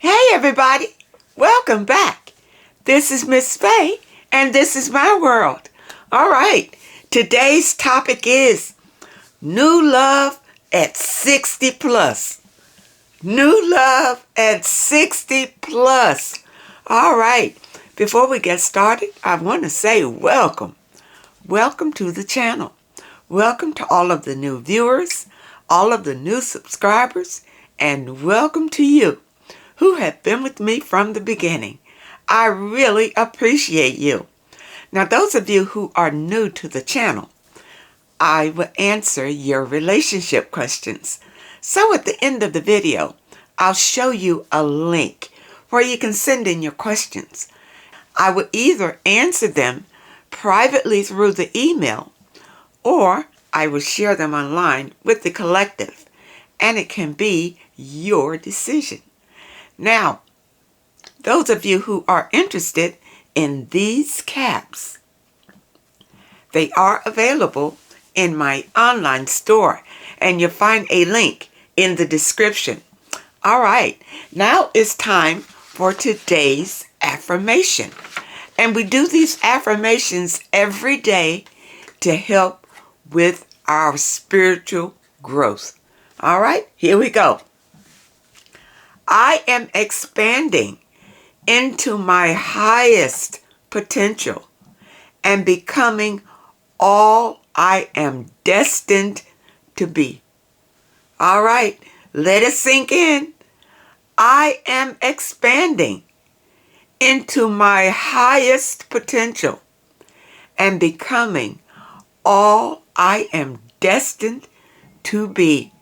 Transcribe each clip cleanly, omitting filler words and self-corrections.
Hey everybody, welcome back. This is Miss Faye and this is my world. All right, today's topic is new love at 60 plus. New love at 60 plus. All right, before we get started, I want to say welcome. Welcome to the channel. Welcome to all of the new viewers, all of the new subscribers, and welcome to you who have been with me from the beginning. I really appreciate you. Now, those of you who are new to the channel, I will answer your relationship questions. So at the end of the video, I'll show you a link where you can send in your questions. I will either answer them privately through the email, or I will share them online with the collective, and it can be your decision. Now, those of you who are interested in these caps, they are available in my online store, and you'll find a link in the description. All right, now it's time for today's affirmation. And we do these affirmations every day to help with our spiritual growth. All right, here we go. I am expanding into my highest potential and becoming all I am destined to be. All right, let it sink in. I am expanding into my highest potential and becoming all I am destined to be.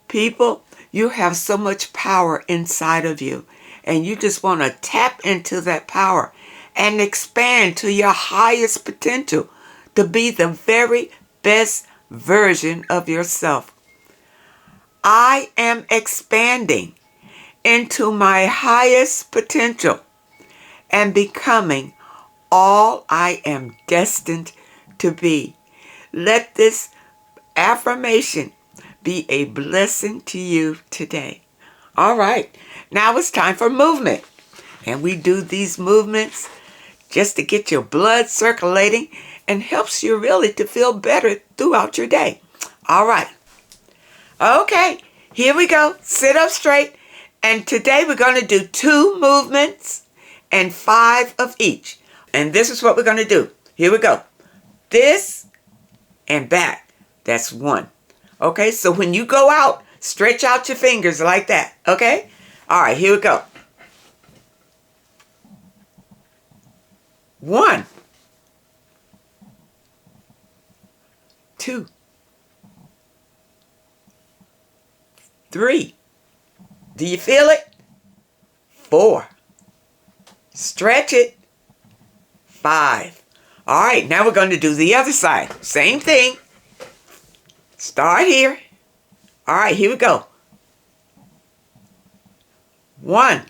People, you have so much power inside of you, and you just want to tap into that power and expand to your highest potential to be the very best version of yourself. I am expanding into my highest potential and becoming all I am destined to be. Let this affirmation be a blessing to you today. All right, now it's time for movement. And we do these movements just to get your blood circulating and helps you really to feel better throughout your day. All right. Okay, here we go. Sit up straight. And today we're going to do 2 movements and 5 of each. And this is what we're going to do. Here we go. This and back. That's 1. Okay, so when you go out, stretch out your fingers like that. Okay? All right, here we go. 1, 2, 3. Do you feel it? 4. Stretch it. 5. All right, now we're going to do the other side. Same thing. Start here. All right, here we go. 1,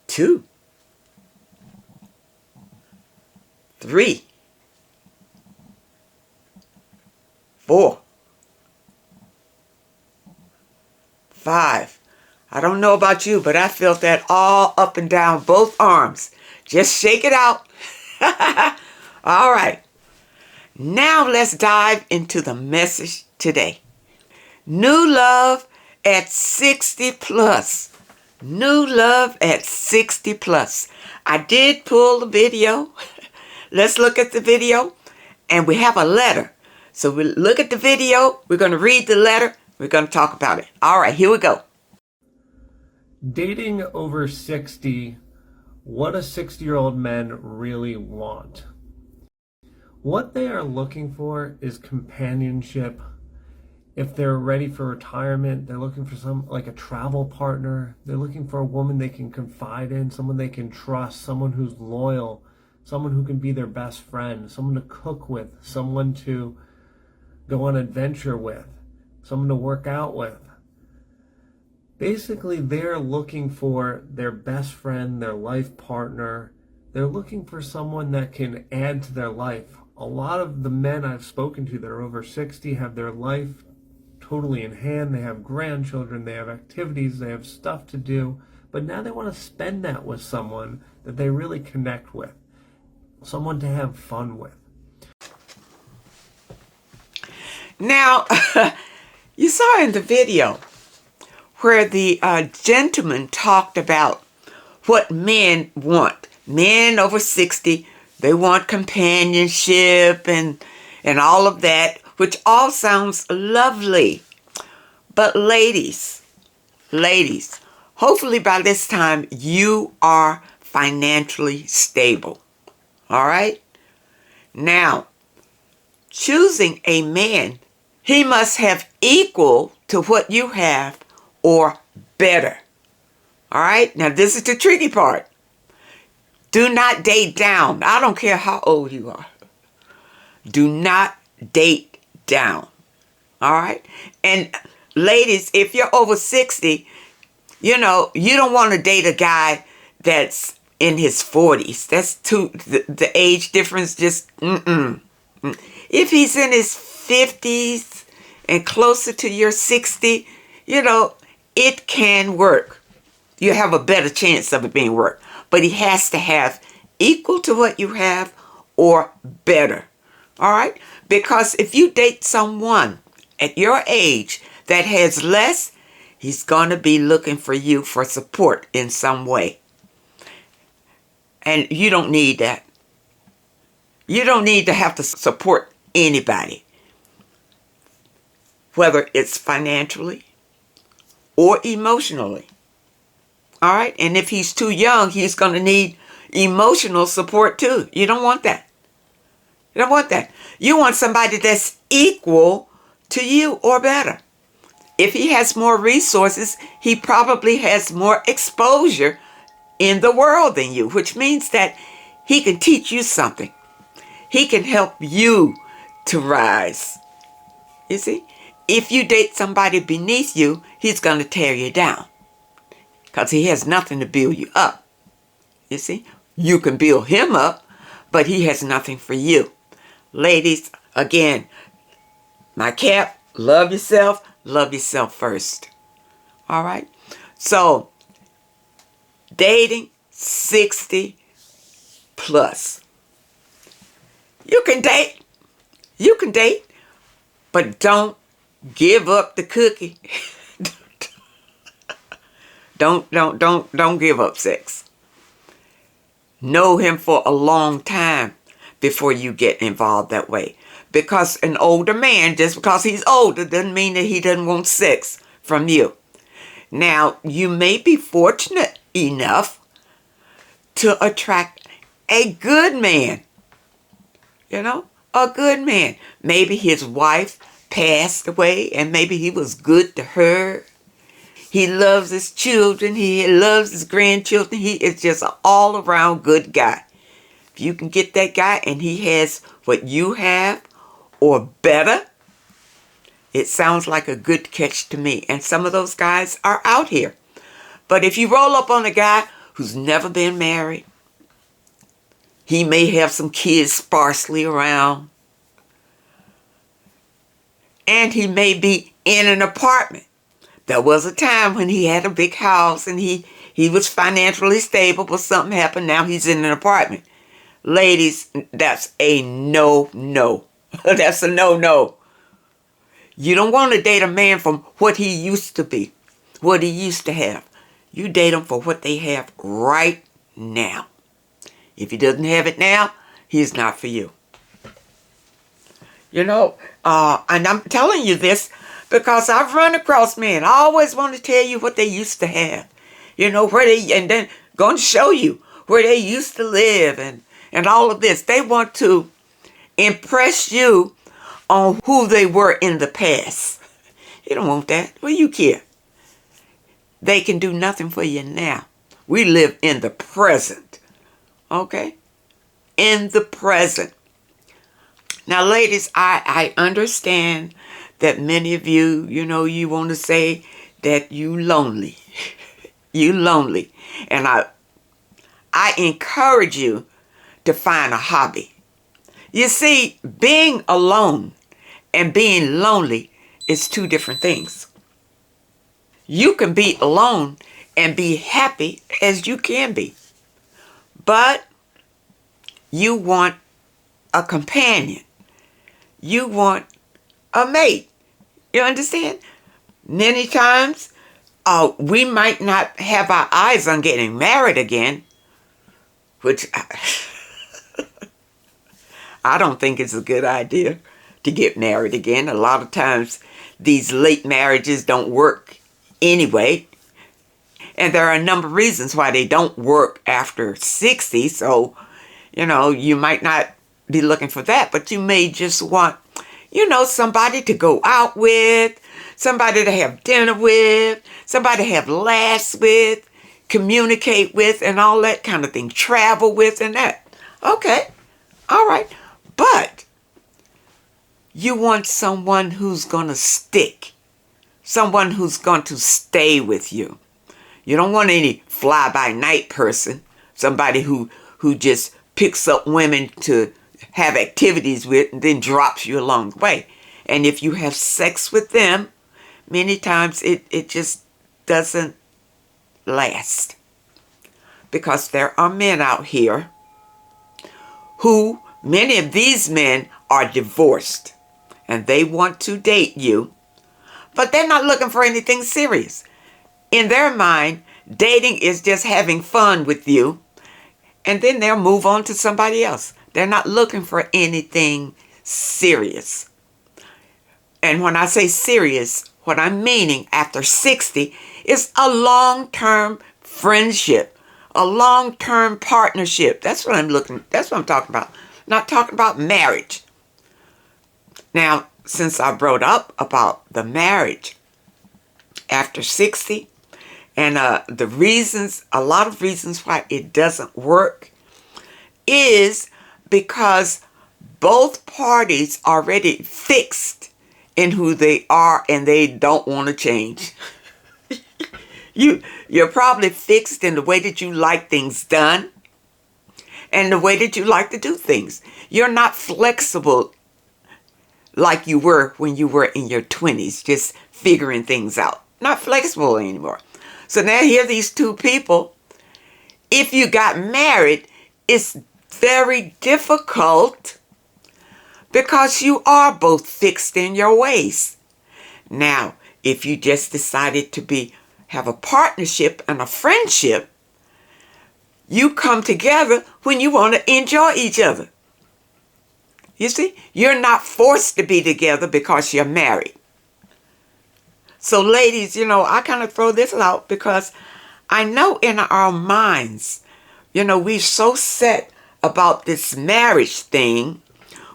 2, 3, 4, 5. I don't know about you, but I felt that all up and down both arms. Just shake it out. All right. Now let's dive into the message today. New love at 60 plus. New love at 60 plus. I did pull the video. Let's look at the video. And we have a letter. So we look at the video. We're going to read the letter. We're going to talk about it. All right, here we go. Dating over 60, what a 60-year-old men really want. What they are looking for is companionship. If they're ready for retirement, they're looking for like a travel partner. They're looking for a woman they can confide in, someone they can trust, someone who's loyal, someone who can be their best friend, someone to cook with, someone to go on adventure with, someone to work out with. Basically, they're looking for their best friend, their life partner. They're looking for someone that can add to their life. A lot of the men I've spoken to that are over 60 have their life totally in hand. They have grandchildren, they have activities, they have stuff to do, but now they want to spend that with someone that they really connect with, someone to have fun with. Now, you saw in the video where the gentleman talked about what men want. Men over 60, they want companionship and all of that, which all sounds lovely. But ladies, hopefully by this time you are financially stable. All right? Now, choosing a man, he must have equal to what you have or better. All right? Now, this is the tricky part. Do not date down. I don't care how old you are. Do not date down. All right? And ladies, if you're over 60, you don't want to date a guy that's in his 40s. That's the age difference just, If he's in his 50s and closer to your 60, it can work. You have a better chance of it being work. But he has to have equal to what you have or better. All right? Because if you date someone at your age that has less, he's going to be looking for you for support in some way. And you don't need that. You don't need to have to support anybody, whether it's financially or emotionally. All right? And if he's too young, he's going to need emotional support too. You don't want that. You don't want that. You want somebody that's equal to you or better. If he has more resources, he probably has more exposure in the world than you, which means that he can teach you something. He can help you to rise. You see? If you date somebody beneath you, he's going to tear you down because he has nothing to build you up. You see? You can build him up, but he has nothing for you. Ladies, again, my cap, love yourself first. All right? So, dating 60 plus. You can date, but don't give up the cookie. Don't give up sex. Know him for a long time before you get involved that way. Because an older man, just because he's older, doesn't mean that he doesn't want sex from you. Now, you may be fortunate enough to attract a good man. A good man. Maybe his wife passed away and maybe he was good to her. He loves his children. He loves his grandchildren. He is just an all-around good guy. If you can get that guy and he has what you have or better, it sounds like a good catch to me. And some of those guys are out here. But if you roll up on a guy who's never been married, he may have some kids sparsely around, and he may be in an apartment. There was a time when he had a big house and he was financially stable, but something happened. Now he's in an apartment. Ladies, that's a no-no. That's a no-no. You don't want to date a man from what he used to be, what he used to have. You date him for what they have right now. If he doesn't have it now, he's not for you. And I'm telling you this because I've run across men. I always want to tell you what they used to have. And then going to show you where they used to live and all of this. They want to impress you on who they were in the past. You don't want that. Well, you care. They can do nothing for you now. We live in the present. Okay? In the present. Now, ladies, I understand that many of you, you want to say that you lonely. You lonely. And I encourage you to find a hobby. You see, being alone and being lonely is two different things. You can be alone and be happy as you can be, but you want a companion. You want a mate. You understand? Many times, we might not have our eyes on getting married again, which I don't think it's a good idea to get married again. A lot of times, these late marriages don't work anyway. And there are a number of reasons why they don't work after 60. So, you might not be looking for that, but you may just want, somebody to go out with, somebody to have dinner with, somebody to have laughs with, communicate with, and all that kind of thing. Travel with and that. Okay. All right. But you want someone who's going to stick. Someone who's going to stay with you. You don't want any fly-by-night person. Somebody who just picks up women to have activities with and then drops you along the way. And if you have sex with them, many times it just doesn't last. Because there are men out here who, many of these men are divorced. And they want to date you. But they're not looking for anything serious. In their mind, dating is just having fun with you. And then they'll move on to somebody else. They're not looking for anything serious. And when I say serious, what I'm meaning after 60 is a long-term friendship, a long-term partnership. That's what I'm talking about. I'm not talking about marriage. Now, since I brought up about the marriage after 60, and a lot of reasons why it doesn't work is because both parties already fixed in who they are and they don't want to change. You're probably fixed in the way that you like things done and the way that you like to do things. You're not flexible like you were when you were in your 20s, just figuring things out. Not flexible anymore. So now here are these two people. If you got married, it's very difficult because you are both fixed in your ways. Now, if you just decided to have a partnership and a friendship, you come together when you want to enjoy each other. You see, you're not forced to be together because you're married. So ladies, I kind of throw this out because I know in our minds, we're so set about this marriage thing,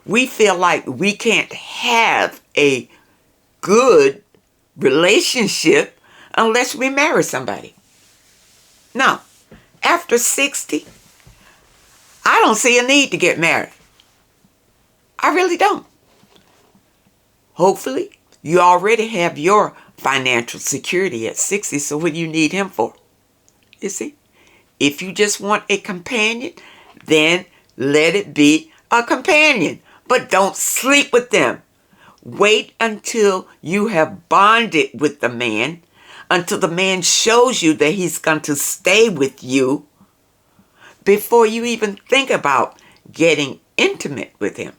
we feel like we can't have a good relationship unless we marry somebody. Now, after 60, I don't see a need to get married. I really don't. Hopefully, you already have your financial security at 60, so what do you need him for? You see? If you just want a companion, then let it be a companion. But don't sleep with them. Wait until you have bonded with the man, until the man shows you that he's going to stay with you before you even think about getting intimate with him.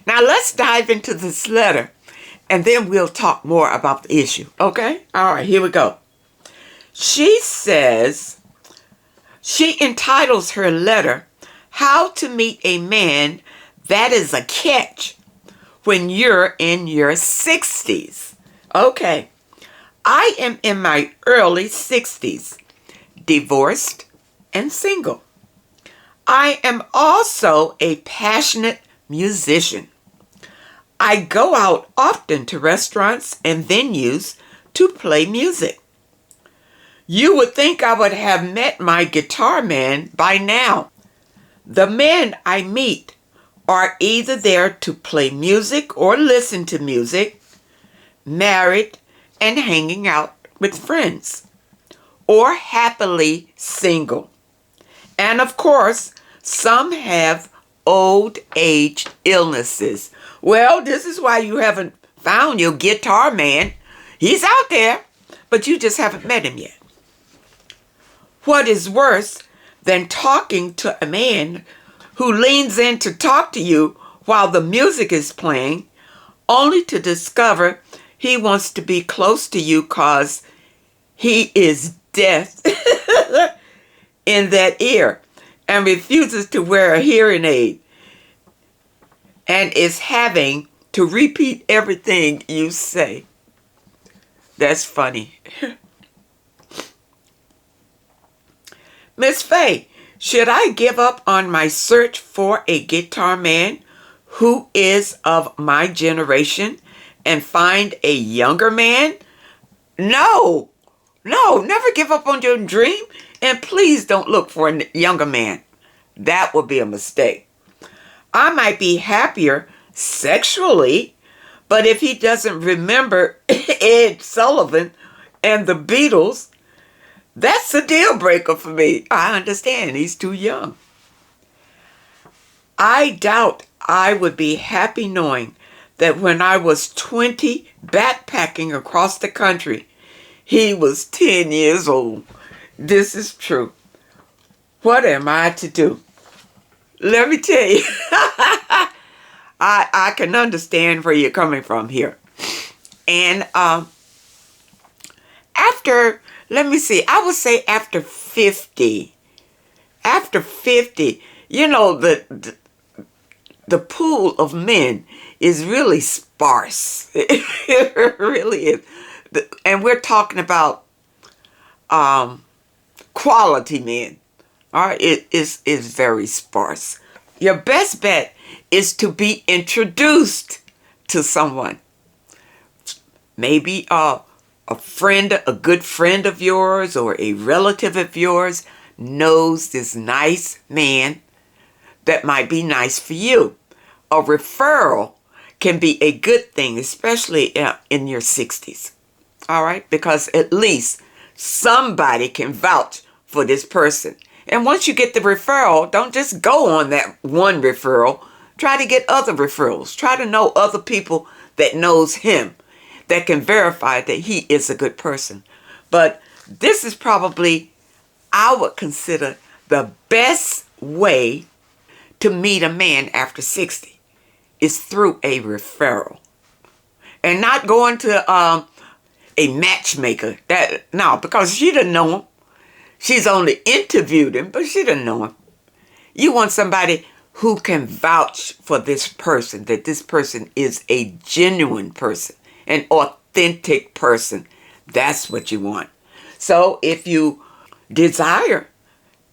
Now let's dive into this letter and then we'll talk more about the issue. Okay? All right, here we go. She entitles her letter, How to Meet a Man That Is a Catch When You're in Your 60s. Okay. I am in my early 60s, divorced and single. I am also a passionate musician. I go out often to restaurants and venues to play music. You would think I would have met my guitar man by now. The men I meet are either there to play music or listen to music, married and hanging out with friends, or happily single. And of course, some have old age illnesses. Well, this is why you haven't found your guitar man. He's out there, but you just haven't met him yet. What is worse than talking to a man who leans in to talk to you while the music is playing, only to discover he wants to be close to you because he is deaf in that ear and refuses to wear a hearing aid and is having to repeat everything you say? That's funny. Miss Faye, should I give up on my search for a guitar man who is of my generation and find a younger man? No, never give up on your dream, and please don't look for a younger man. That would be a mistake. I might be happier sexually, but if he doesn't remember Ed Sullivan and the Beatles, that's a deal breaker for me. I understand he's too young. I doubt I would be happy knowing that when I was 20 backpacking across the country, he was 10 years old. This is true. What am I to do? Let me tell you, I can understand where you're coming from here. And let me see, I would say after 50, you know, the pool of men is really sparse. It really is. And we're talking about quality men. All right, it is very sparse. Your best bet is to be introduced to someone. Maybe a friend, a good friend of yours or a relative of yours knows this nice man that might be nice for you. A referral can be a good thing, especially in your 60s. All right, because at least somebody can vouch for this person. And once you get the referral, don't just go on that one referral. Try to get other referrals. Try to know other people that knows him, that can verify that he is a good person. But this is probably, I would consider, the best way to meet a man after 60 is through a referral. And not going to a matchmaker. No, because she didn't know him. She's only interviewed him, but she didn't know him. You want somebody who can vouch for this person, that this person is a genuine person, an authentic person. That's what you want. So if you desire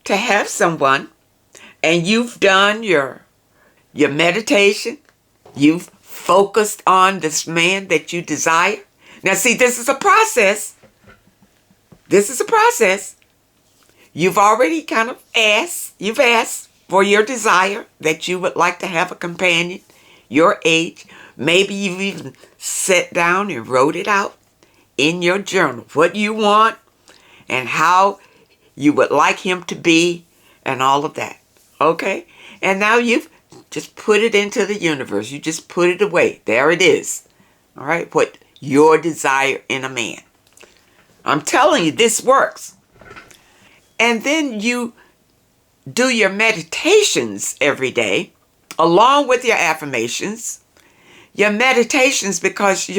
to have someone and you've done your meditation, you've focused on this man that you desire. Now see, this is a process. This is a process. You've already kind of asked for your desire that you would like to have a companion, your age. Maybe you've even sat down and wrote it out in your journal, what you want and how you would like him to be and all of that. Okay? And now you've just put it into the universe. You just put it away. There it is. All right? What your desire in a man. I'm telling you, this works. And then you do your meditations every day, along with your affirmations. Your meditations, because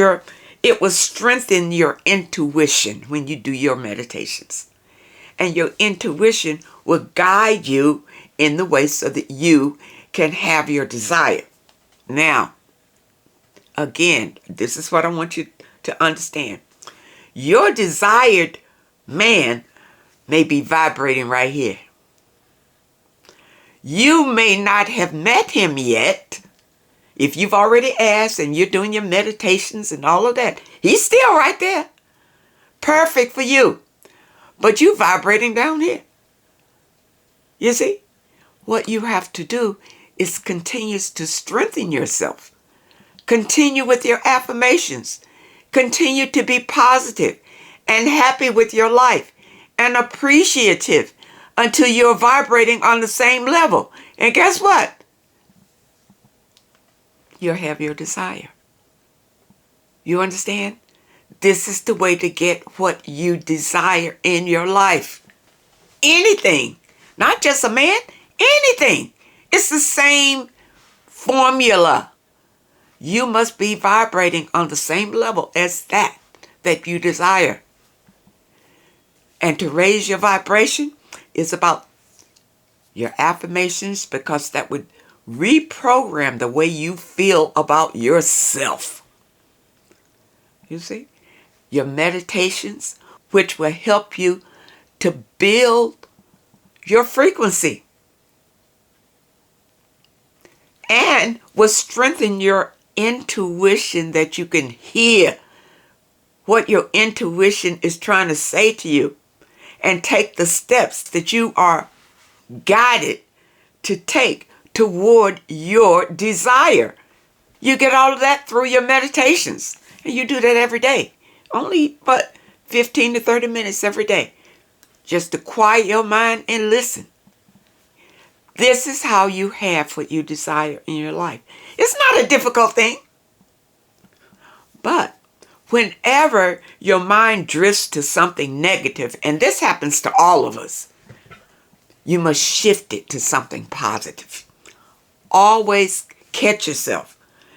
it will strengthen your intuition when you do your meditations. And your intuition will guide you in the way so that you can have your desire. Now, again, this is what I want you to understand. Your desired man may be vibrating right here. You may not have met him yet. If you've already asked and you're doing your meditations and all of that, he's still right there. Perfect for you. But you vibrating down here. You see? What you have to do is continue to strengthen yourself. Continue with your affirmations. Continue to be positive and happy with your life and appreciative until you're vibrating on the same level. And guess what? you'll have your desire. You understand? This is the way to get what you desire in your life. Anything. Not just a man, anything. It's the same formula. You must be vibrating on the same level as that you desire. And to raise your vibration is about your affirmations, because that would reprogram the way you feel about yourself. You see? Your meditations, which will help you to build your frequency and will strengthen your intuition, that you can hear what your intuition is trying to say to you and take the steps that you are guided to take toward your desire. You get all of that through your meditations, and you do that every day. Only but 15 to 30 minutes every day, just to quiet your mind and listen. This is how you have what you desire in your life. It's not a difficult thing. But whenever your mind drifts to something negative, and this happens to all of us, you must shift it to something positive. Always catch yourself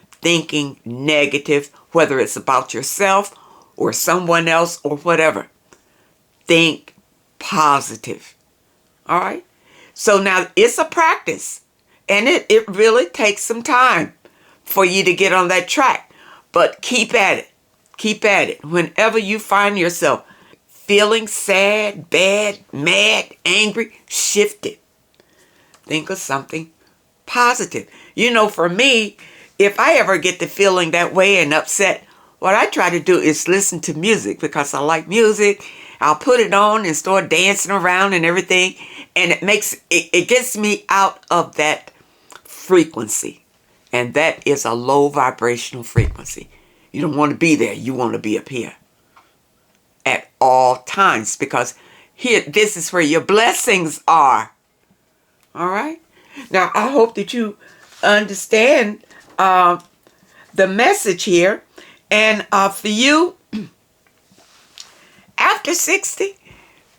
thinking negative, whether it's about yourself or someone else or whatever. Think positive. All right? So now it's a practice, and it really takes some time for you to get on that track. But keep at it. Keep at it. Whenever you find yourself feeling sad, bad, mad, angry, shift it. Think of something positive. You know, for me, if I ever get to feeling that way and upset, what I try to do is listen to music, because I like music. I'll put it on and start dancing around and everything. And it gets me out of that frequency. And that is a low vibrational frequency. You don't want to be there. You want to be up here at all times, because here, this is where your blessings are. All right? Now, I hope that you understand the message here. And for you, after 60,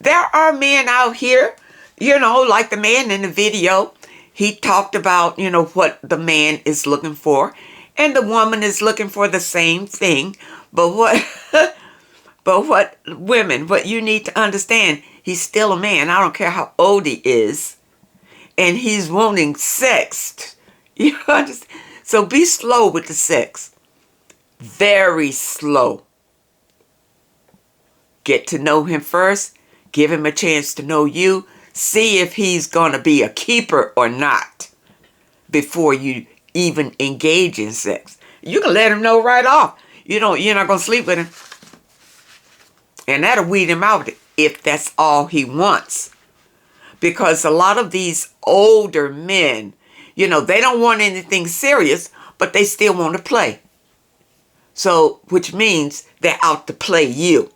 there are men out here, you know, like the man in the video. He talked about, you know, what the man is looking for. And the woman is looking for the same thing. But what women, what you need to understand, he's still a man. I don't care how old he is. And he's wanting sex. You understand? So be slow with the sex. Very slow. Get to know him first. Give him a chance to know you. See if he's going to be a keeper or not before you even engage in sex. You can let him know right off. You're not going to sleep with him. And that'll weed him out if that's all he wants. Because a lot of these older men, you know, they don't want anything serious, but they still want to play. So, which means they're out to play you.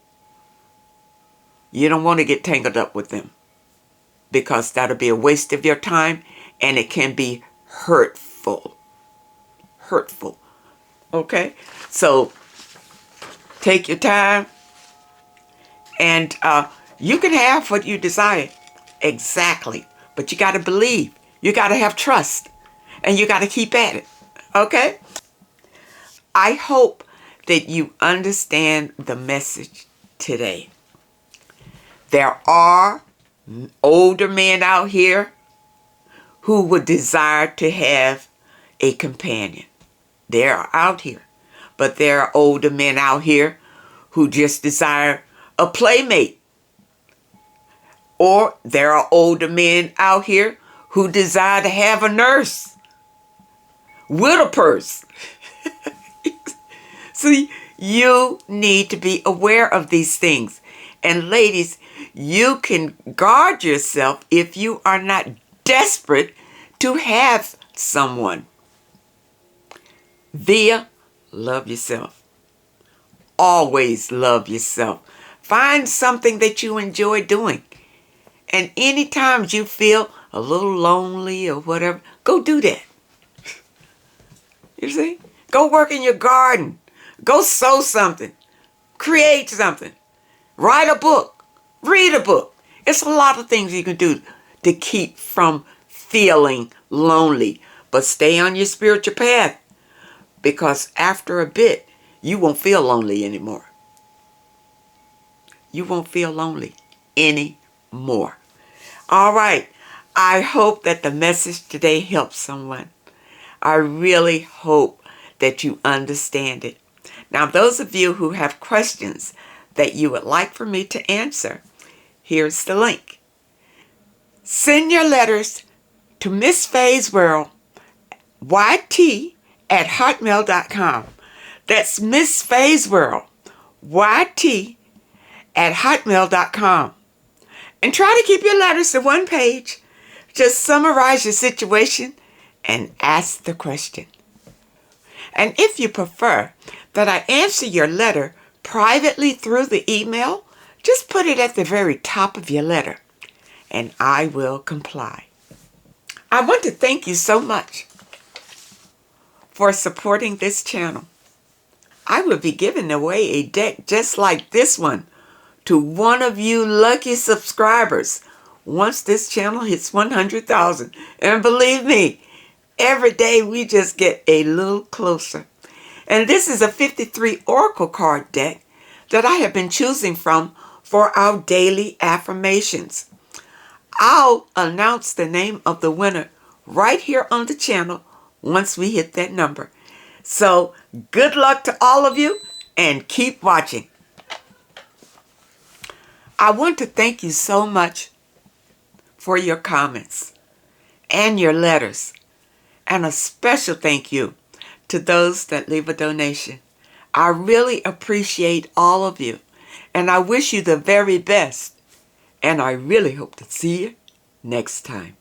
You don't want to get tangled up with them, because that'll be a waste of your time, and it can be hurtful. Hurtful. Okay? So, take your time, and you can have what you desire. Exactly. But you got to believe. You got to have trust. And you got to keep at it. Okay? I hope that you understand the message today. There are older men out here who would desire to have a companion. They are out here. But there are older men out here who just desire a playmate. Or there are older men out here who desire to have a nurse with a purse. See, you need to be aware of these things. And ladies, you can guard yourself if you are not desperate to have someone. Love yourself. Always love yourself. Find something that you enjoy doing. And anytime you feel a little lonely or whatever, go do that. You see? Go work in your garden. Go sew something. Create something. Write a book. Read a book. It's a lot of things you can do to keep from feeling lonely. But stay on your spiritual path, because after a bit, you won't feel lonely anymore. You won't feel lonely anymore. All right. I hope that the message today helps someone. I really hope that you understand it. Now, those of you who have questions that you would like for me to answer, here's the link. Send your letters to Miss Faye's World, YT@hotmail.com. That's Miss Faye's World, YT@hotmail.com. And try to keep your letters to one page. Just summarize your situation and ask the question. And if you prefer that I answer your letter privately through the email, just put it at the very top of your letter, and I will comply. I want to thank you so much for supporting this channel. I will be giving away a deck just like this one to one of you lucky subscribers once this channel hits 100,000. And believe me, every day we just get a little closer. And this is a 53 Oracle card deck that I have been choosing from for our daily affirmations. I'll announce the name of the winner right here on the channel once we hit that number. So good luck to all of you, and keep watching. I want to thank you so much for your comments and your letters, and a special thank you to those that leave a donation. I really appreciate all of you, and I wish you the very best, and I really hope to see you next time.